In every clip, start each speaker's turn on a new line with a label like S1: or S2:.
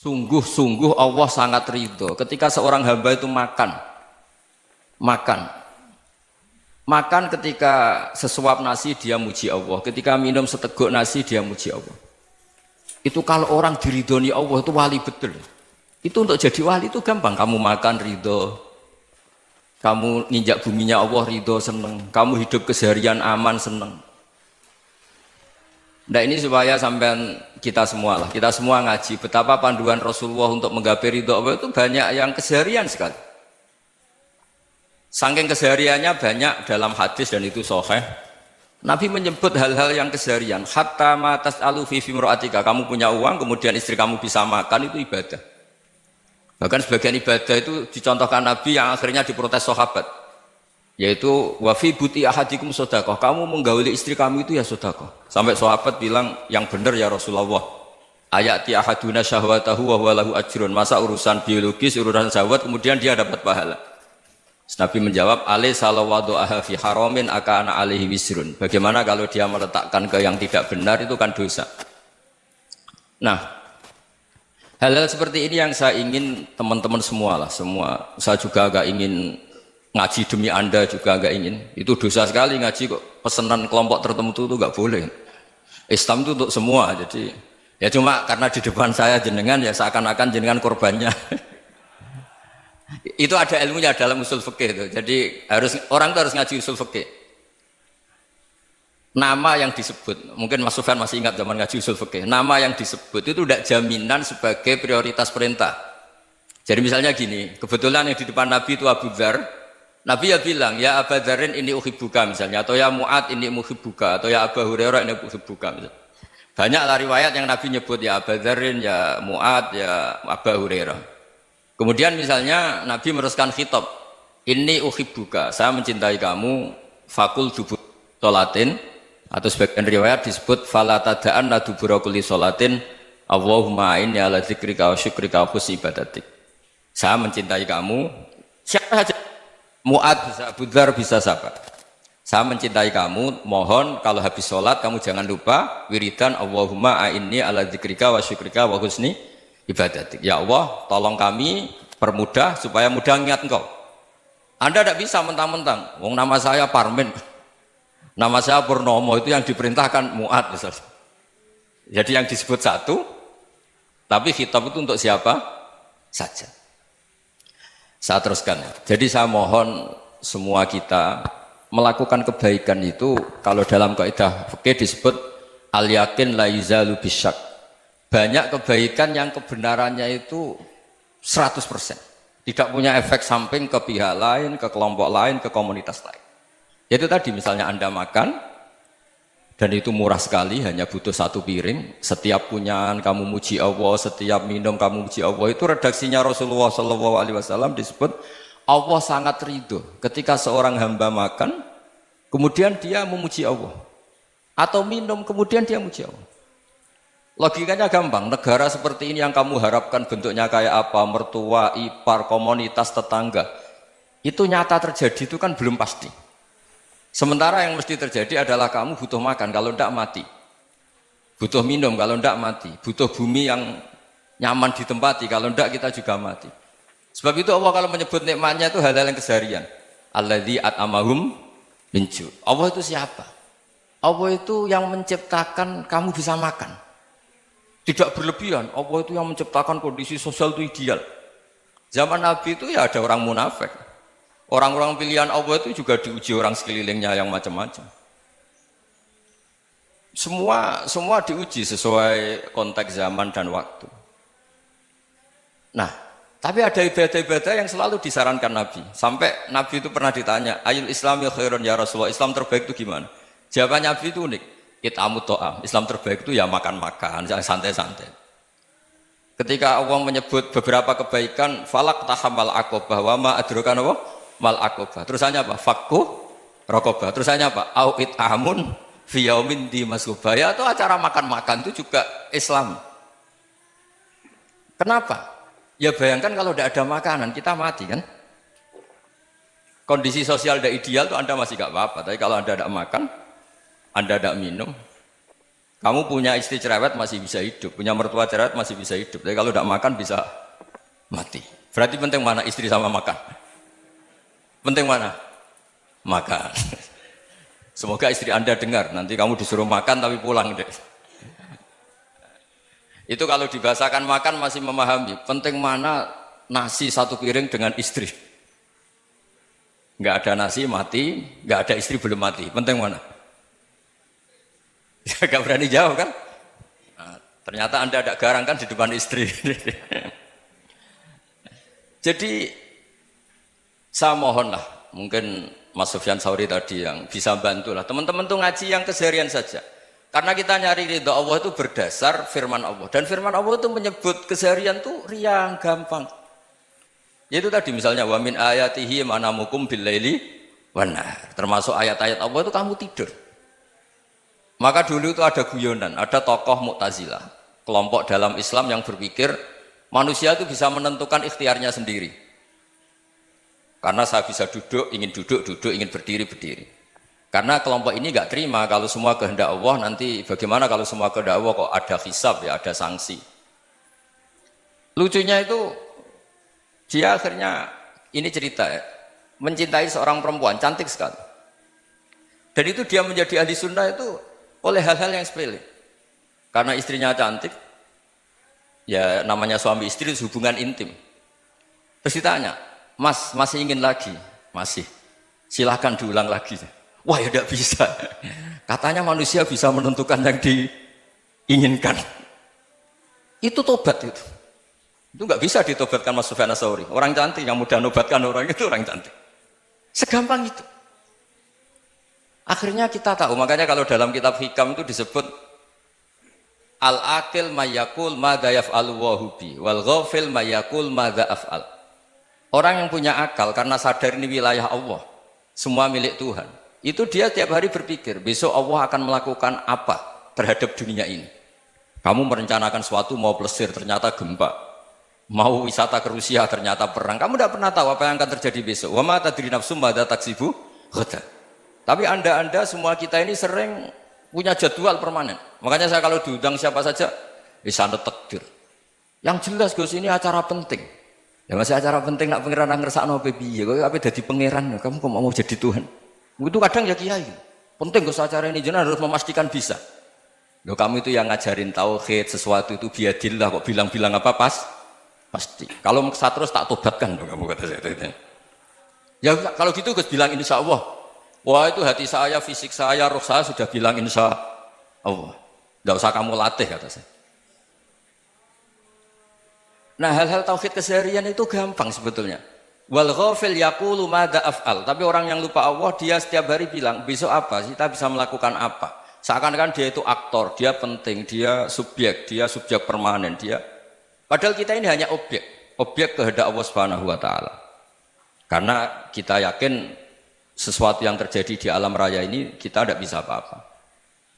S1: Sungguh-sungguh Allah sangat ridho ketika seorang hamba itu makan makan ketika sesuap nasi dia muji Allah, ketika minum seteguk nasi dia muji Allah. Itu kalau orang diridhoni Allah itu wali betul. Itu untuk jadi wali itu gampang, kamu makan ridho, kamu nginjak buminya Allah ridho seneng, kamu hidup keseharian aman seneng. Nah ini supaya sampean kita semua ngaji betapa panduan Rasulullah untuk menggapai ridho Allah itu banyak yang keseharian sekali. Saking kesehariannya banyak dalam hadis dan itu sahih. Nabi menyebut hal-hal yang keseharian. Hatta ma tas'alu fi fimra'atika, kamu punya uang kemudian istri kamu bisa makan itu ibadah. Bahkan sebagian ibadah itu dicontohkan Nabi yang akhirnya diprotes sahabat. Yaitu wa fi buti ahadikum sedekah, kamu menggauli istri kamu itu ya sedekah. Sampai sahabat bilang yang benar ya Rasulullah. Ayati ahaduna syahwatahu wa huwa lahu ajrun. Masa urusan biologis, urusan syahwat kemudian dia dapat pahala. Nabi menjawab, alaysa lawadu'aha fi haramin akana alaihi wisrun. Bagaimana kalau dia meletakkan ke yang tidak benar itu kan dosa. Nah, hal-hal seperti ini yang saya ingin teman-teman semua saya juga agak ingin ngaji demi Anda juga agak ingin. Itu dosa sekali ngaji kok pesanan kelompok tertentu itu enggak boleh. Islam itu untuk semua. Jadi ya cuma karena di depan saya jenengan ya seakan-akan jenengan korbannya. Itu ada ilmunya dalam usul fikih itu. Jadi orang itu harus ngaji usul fikih. Nama yang disebut, mungkin Mas Sufyan masih ingat zaman ngaji usul fikih. Nama yang disebut itu tidak jaminan sebagai prioritas perintah. Jadi misalnya gini, kebetulan yang di depan Nabi itu Abu Dzar. Nabi ya bilang, ya Aba Dzarin ini uhibbuka misalnya, atau ya Mu'ad ini muhibbuka, atau ya Aba Hurairah ini uhibbuka misalnya. Banyaklah riwayat yang Nabi nyebut ya Aba Dzarin, ya Mu'ad, ya Aba Hurairah. Kemudian misalnya Nabi meneruskan khitab, ini uhibbuka, saya mencintai kamu, fakul dubur sholatin, atau sebagian riwayat disebut fala tada'an la dubura kulli sholatin, Allahumma inni ala dzikrika wa syukrika wa husni ibadatik. Saya mencintai kamu, siapa saja. Mu'ad bisa, Abu Dzar bisa siapa? Saya mencintai kamu, mohon kalau habis sholat kamu jangan lupa wiridan Allahumma a'inni ala dzikrika wa syukrika wa husni ibadatik. Ya Allah, tolong kami permudah supaya mudah ingat engkau. Anda tidak bisa mentang-mentang, wong nama saya Parmin, nama saya Purnomo, itu yang diperintahkan Mu'ad misalnya. Jadi yang disebut satu, tapi khitab itu untuk siapa saja. Saya teruskan. Jadi saya mohon semua kita melakukan kebaikan itu kalau dalam kaidah fikih disebut al yakin la yuzalu bisyak. Banyak kebaikan yang kebenarannya itu 100%. Tidak punya efek samping ke pihak lain, ke kelompok lain, ke komunitas lain. Yaitu tadi misalnya Anda makan dan itu murah sekali, hanya butuh satu piring. Setiap punyaan kamu muji Allah, setiap minum kamu muji Allah. Itu redaksinya Rasulullah SAW disebut Allah sangat ridho ketika seorang hamba makan, kemudian dia memuji Allah, atau minum kemudian dia muji Allah. Logikanya gampang. Negara seperti ini yang kamu harapkan bentuknya kayak apa, mertua, ipar, komunitas, tetangga, itu nyata terjadi itu kan belum pasti. Sementara yang mesti terjadi adalah kamu butuh makan, kalau tidak mati. Butuh minum, kalau tidak mati. Butuh bumi yang nyaman ditempati, kalau tidak kita juga mati. Sebab itu Allah kalau menyebut nikmatnya itu hal-hal yang keseharian. Alladzi at'amahum min ju'. Allah itu siapa? Allah itu yang menciptakan kamu bisa makan. Tidak berlebihan. Allah itu yang menciptakan kondisi sosial itu ideal. Zaman Nabi itu ya ada orang munafik. Orang-orang pilihan Allah itu juga diuji orang sekelilingnya yang macam-macam. Semua diuji sesuai konteks zaman dan waktu. Nah, tapi ada ibadah-ibadah yang selalu disarankan Nabi. Sampai Nabi itu pernah ditanya, ayul islami khairun ya Rasulullah, Islam terbaik itu gimana? Jawaban Nabi itu unik. It'amut to'am. Islam terbaik itu ya makan-makan, yang santai-santai. Ketika Allah menyebut beberapa kebaikan, falak tahamal aqobah wa ma adrokan Allah mal aqobah. Terusannya apa? Fakku rokobah. Terusannya apa? Au it'amun fi yaumin di masubah. Ya itu acara makan-makan itu juga Islam. Kenapa? Ya bayangkan kalau tidak ada makanan kita mati kan? Kondisi sosial tidak ideal itu Anda masih gak apa-apa. Tapi kalau Anda tidak makan, Anda tidak minum, Kamu punya istri cerewet masih bisa hidup, punya mertua cerewet masih bisa hidup. Tapi kalau tidak makan bisa mati. Berarti penting mana istri sama makan? Penting mana? Makan. Semoga istri Anda dengar, nanti kamu disuruh makan tapi pulang deh. Itu kalau dibahasakan makan masih memahami. Penting mana nasi satu piring dengan istri. Nggak ada nasi mati, nggak ada istri belum mati. Penting mana? Ya, gak berani jawab kan? Nah, ternyata Anda ada garang kan di depan istri. Jadi saya mohonlah, mungkin Mas Sufyan Sauri tadi yang bisa bantulah. Teman-teman tuh ngaji yang keseharian saja. Karena kita nyari ridha Allah itu berdasar firman Allah. Dan firman Allah itu menyebut keseharian tuh riang, gampang. Yaitu tadi misalnya wa min ayatihi manamukum bil laili wan nahar. Termasuk ayat-ayat Allah itu kamu tidur. Maka dulu itu ada guyonan, ada tokoh Mu'tazilah, kelompok dalam Islam yang berpikir manusia itu bisa menentukan ikhtiarnya sendiri. Karena saya bisa duduk, ingin berdiri, berdiri. Karena kelompok ini nggak terima kalau semua kehendak Allah, nanti bagaimana kalau semua kehendak Allah kok ada hisab ya, ada sanksi. Lucunya itu dia akhirnya, ini cerita ya, mencintai seorang perempuan, cantik sekali. Dan itu dia menjadi ahli sunnah itu oleh hal-hal yang sepele. Karena istrinya cantik, ya namanya suami istri hubungan intim. Terus ditanya, Mas, masih ingin lagi? Masih. Silahkan diulang lagi. Wah ya tidak bisa. Katanya manusia bisa menentukan yang diinginkan. Itu tobat itu. Itu nggak bisa ditobatkan Mas Sufyan Ats-Tsauri. Orang cantik yang mudah nobatkan orang itu orang cantik. Segampang itu. Akhirnya kita tahu, makanya kalau dalam kitab Hikam itu disebut al-akil mayyakul madza yaf'alu wa hubi wal ghafil mayyakul madza af'al. Orang yang punya akal karena sadar ini wilayah Allah, semua milik Tuhan. Itu dia tiap hari berpikir, besok Allah akan melakukan apa terhadap dunia ini. Kamu merencanakan suatu mau plesir, ternyata gempa. Mau wisata ke Rusia, ternyata perang. Kamu tidak pernah tahu apa yang akan terjadi besok. Wa ma tadri nafsum madza taksibu ghadan. Tapi anda semua kita ini sering punya jadwal permanen. Makanya saya kalau diundang siapa saja, sana takdir. Yang jelas Gus ini acara penting. Ya masih acara penting nak pangeran ngersakno piye? Kok ape dadi pangeran? Kamu kok mau jadi Tuhan? Itu kadang ya kiai. Penting Gus acara ini jenengan harus memastikan bisa. Loh kamu itu yang ngajarin tauhid, sesuatu itu biadillah kok bilang-bilang apa pasti. Kalau maksa terus tak tobatkan loh kamu kata saya. Ya kalau gitu Gus bilang insya Allah. Wah itu hati saya, fisik saya, roh saya sudah bilang insya Allah. Tidak usah kamu latih kata saya. Nah hal-hal tauhid keseharian itu gampang sebetulnya. Wal ghafil yaqulu madza af'al. Tapi orang yang lupa Allah dia setiap hari bilang besok apa? Kita bisa melakukan apa? Seakan-akan dia itu aktor, dia penting, dia subjek permanen, dia. Padahal kita ini hanya objek kehendak Allah Subhanahu wa taala. Karena kita yakin sesuatu yang terjadi di alam raya ini kita tidak bisa apa-apa.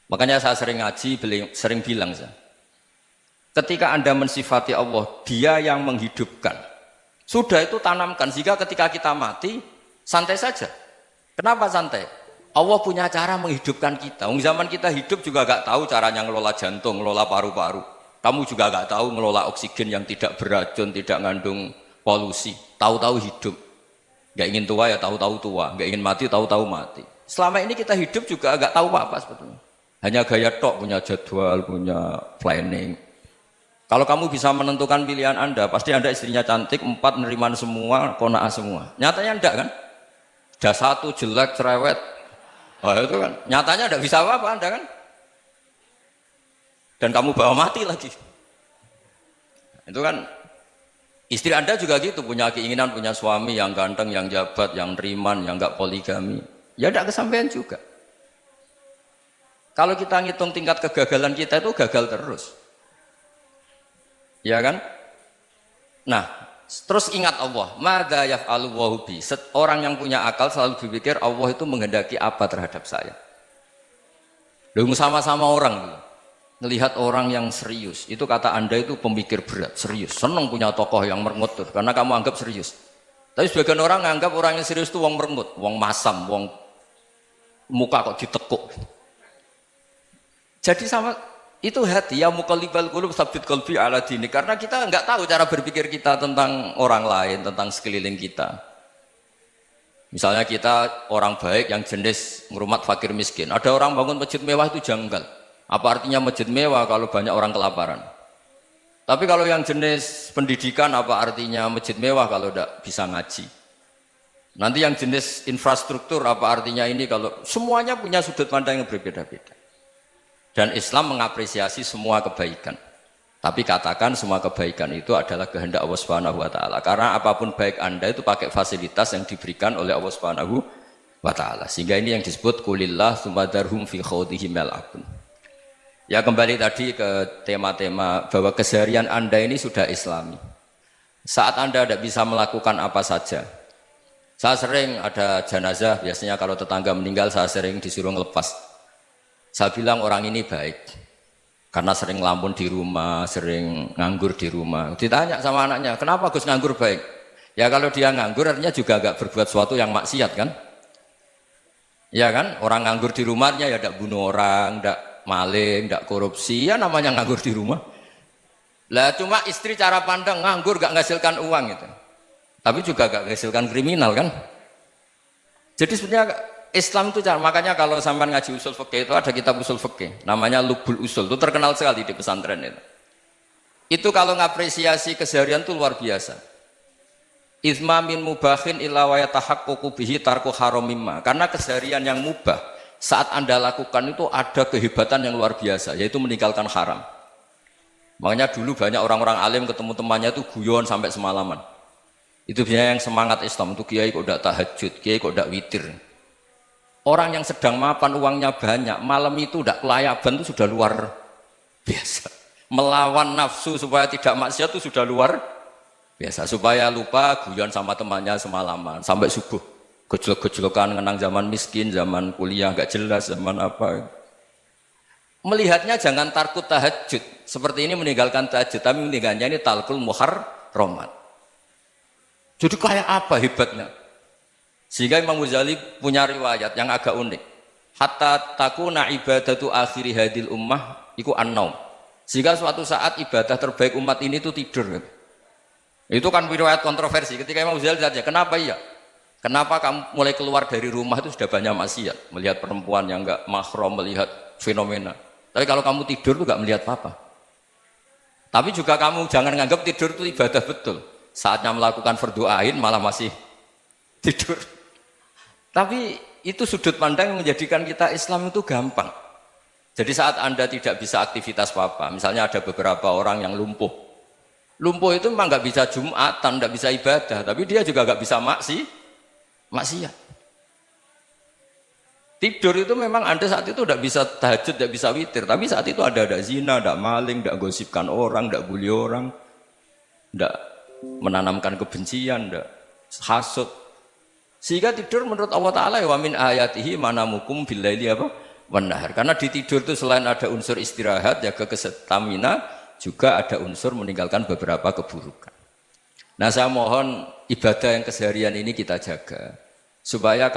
S1: Makanya saya sering ngaji, sering bilang saya, ketika Anda mensifati Allah, Dia yang menghidupkan. Sudah itu tanamkan sehingga ketika kita mati santai saja. Kenapa santai? Allah punya cara menghidupkan kita. Zaman kita hidup juga gak tahu caranya ngelola jantung, ngelola paru-paru. Kamu juga gak tahu ngelola oksigen yang tidak beracun, tidak ngandung polusi. Tahu-tahu hidup. Gak ingin tua ya tahu-tahu tua, gak ingin mati tahu-tahu mati. Selama ini kita hidup juga agak tahu apa sebetulnya. Hanya gaya tok, punya jadwal, punya planning. Kalau kamu bisa menentukan pilihan Anda, pasti Anda istrinya cantik, 4 neriman semua, qanaah semua. Nyatanya enggak kan? Ada 1 jelek, cerewet. Oh itu kan, nyatanya enggak bisa apa-apa Anda kan? Dan kamu bawa mati lagi. Itu kan istri Anda juga gitu, punya keinginan punya suami yang ganteng, yang jabat, yang neriman, yang enggak poligami. Ya enggak kesampaian juga. Kalau kita ngitung tingkat kegagalan kita itu gagal terus. Ya kan? Nah, terus ingat Allah, madza yaf'alu wa bi. Orang yang punya akal selalu berpikir Allah itu menghendaki apa terhadap saya. Lalu sama-sama orang melihat orang yang serius, itu kata Anda itu pemikir berat, serius, senang punya tokoh yang merengut tuh, karena kamu anggap serius. Tapi sebagian orang menganggap orang yang serius itu wong merengut, wong masam, wong muka kok ditekuk. Jadi sama Itu hati, ya muqallibal qulub tsabbit qalbi ala dini. Karena kita nggak tahu cara berpikir kita tentang orang lain, tentang sekeliling kita. Misalnya kita orang baik yang jenis ngrumat fakir miskin. Ada orang bangun masjid mewah itu janggal. Apa artinya masjid mewah kalau banyak orang kelaparan? Tapi kalau yang jenis pendidikan, apa artinya masjid mewah kalau tidak bisa ngaji? Nanti yang jenis infrastruktur, apa artinya ini kalau semuanya punya sudut pandang yang berbeda-beda. Dan Islam mengapresiasi semua kebaikan. Tapi katakan semua kebaikan itu adalah kehendak Allah Subhanahu wa taala. Karena apapun baik Anda itu pakai fasilitas yang diberikan oleh Allah Subhanahu wa taala. Sehingga ini yang disebut qulillah tsumadarhum fi khawdihim yal'abun. Ya kembali tadi ke tema-tema bahwa keseharian Anda ini sudah Islami. Saat Anda tidak bisa melakukan apa saja. Saya sering ada jenazah, biasanya kalau tetangga meninggal saya sering disuruh ngelepas. Saya bilang orang ini baik karena sering ngelamun di rumah, sering nganggur di rumah. Ditanya sama anaknya, kenapa Gus nganggur baik? Ya kalau dia nganggur artinya juga agak berbuat sesuatu yang maksiat kan? Ya kan? Orang nganggur di rumahnya ya tidak bunuh orang, tidak maling, tidak korupsi, ya namanya nganggur di rumah. Lah cuma istri cara pandang nganggur gak menghasilkan uang gitu. Tapi juga gak menghasilkan kriminal kan? Jadi sebenarnya Islam itu makanya kalau sampai ngaji usul fikih itu ada kitab usul fikih namanya Lubul Usul, itu terkenal sekali di pesantren itu. Itu kalau ngapresiasi keseharian itu luar biasa. Izma min mubahin illa wa yatahaqqaqu bihi tarku haramimma. Karena keseharian yang mubah saat Anda lakukan itu ada kehebatan yang luar biasa, yaitu meninggalkan haram. Makanya dulu banyak orang-orang alim ketemu temannya itu guyon sampai semalaman. Itu biasanya yang semangat Islam itu kiai kok tidak tahajud, kiai kok tidak witir. Orang yang sedang mapan uangnya banyak, malam itu tidak kelayaban itu sudah luar biasa. Melawan nafsu supaya tidak maksiat itu sudah luar biasa. Supaya lupa guyon sama temannya semalaman sampai subuh. Gejlok-gejlokan ngenang zaman miskin, zaman kuliah nggak jelas, zaman apa. Melihatnya jangan takut tahajud. Seperti ini meninggalkan tahajud, tapi meninggalkannya ini talqul muharramat. Jadi kayak apa hebatnya? Sehingga Imam Ghazali punya riwayat yang agak unik. Hatta takuna ibadatu akhiri hadil ummah iku an-naum. Sehingga suatu saat ibadah terbaik umat ini itu tidur. Itu kan riwayat kontroversi. Ketika Imam Ghazali tanya, kenapa iya? Kenapa kamu mulai keluar dari rumah itu sudah banyak maksiat? Melihat perempuan yang enggak mahram, melihat fenomena. Tapi kalau kamu tidur itu enggak melihat apa-apa. Tapi juga kamu jangan menganggap tidur itu ibadah betul. Saatnya melakukan fardhu ain malah masih tidur. Tapi itu sudut pandang yang menjadikan kita Islam itu gampang. Jadi saat Anda tidak bisa aktivitas apa-apa, misalnya ada beberapa orang yang lumpuh. Lumpuh itu memang nggak bisa Jumatan, nggak bisa ibadah, tapi dia juga nggak bisa maksiat. Tidur itu memang Anda saat itu tidak bisa tahajud, tidak bisa witir, tapi saat itu ada zina, ada maling, tidak gosipkan orang, tidak bully orang, tidak menanamkan kebencian, tidak hasud. Sehingga tidur menurut Allah Ta'ala wa min ayatihi manamukum billaili apa? Wan-nahar. Karena di tidur itu selain ada unsur istirahat, jaga kestamina, juga ada unsur meninggalkan beberapa keburukan. Nah saya mohon ibadah yang keseharian ini kita jaga. Supaya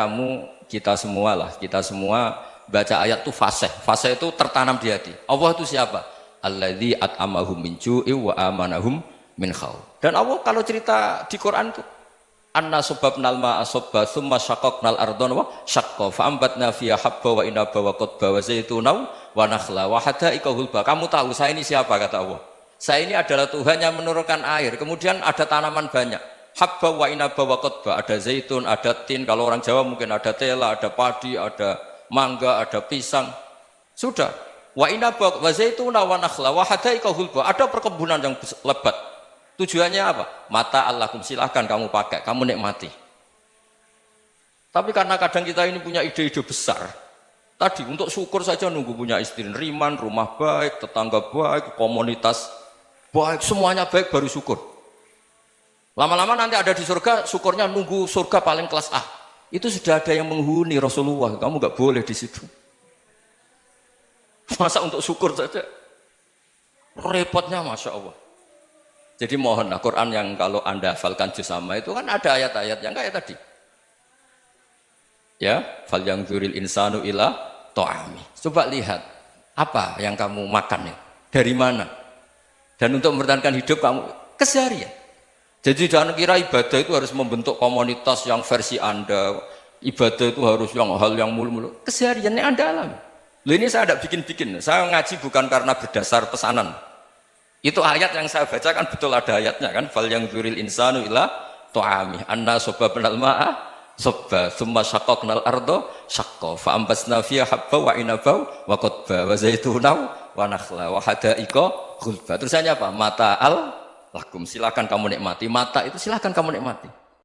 S1: kita semua baca ayat itu fasih. Fasih itu tertanam di hati. Allah itu siapa? Alladzi at'amahum min ju'i wa amanahum min khauf. Dan Allah kalau cerita di Quran itu anna subabnal ma'a subba thumma syaqaqnal ardon wa syaqqa fa'ambatna fiha habba wa inaba wa qadba wa zaituna wa nakhla wa hadaika hulba. Kamu tahu saya ini siapa, kata Allah. Saya ini adalah Tuhan yang menurunkan air, kemudian ada tanaman banyak. Habba wa inaba wa qadba, ada zaitun, ada tin, kalau orang Jawa mungkin ada tela, ada padi, ada mangga, ada pisang. Sudah. Wa inaba wa zaituna wa nakhla wa hadaika hulba. Ada perkebunan yang lebat. Tujuannya apa? Mata Allahkum, silahkan kamu pakai, kamu nikmati. Tapi karena kadang kita ini punya ide-ide besar. Tadi untuk syukur saja nunggu punya istri riman, rumah baik, tetangga baik, komunitas baik, semuanya baik baru syukur. Lama-lama nanti ada di surga, syukurnya nunggu surga paling kelas A. Itu sudah ada yang menghuni Rasulullah, kamu nggak boleh di situ. Masa untuk syukur saja? Repotnya Masya Allah. Jadi mohonlah Quran yang kalau Anda hafalkan juz sama itu kan ada ayat-ayat yang kayak tadi. Ya, fal yang dzuril insanu ila ta'ami. Coba lihat. Apa yang kamu makan ya? Dari mana? Dan untuk mempertahankan hidup kamu keseharian. Jadi jangan kira ibadah itu harus membentuk komunitas yang versi Anda. Ibadah itu harus yang hal yang mulu-mulu. Kesehariannya Anda alami. Loh ini saya tidak bikin-bikin. Saya ngaji bukan karena berdasar pesanan. Itu ayat yang saya baca kan betul ada ayatnya kan. Fal yang dzuril insanu ila tu'ami. Anna soba penal ma'a sobba. Thumma syaqaqnal ardo syaqqa. Fa'ambasna fiya habba wa inabau wa qadba wa zaitunau wa nakhla wa hada'iqa khulba. Terusannya apa? Mata al lakum, silakan kamu nikmati. Mata itu silakan kamu nikmati.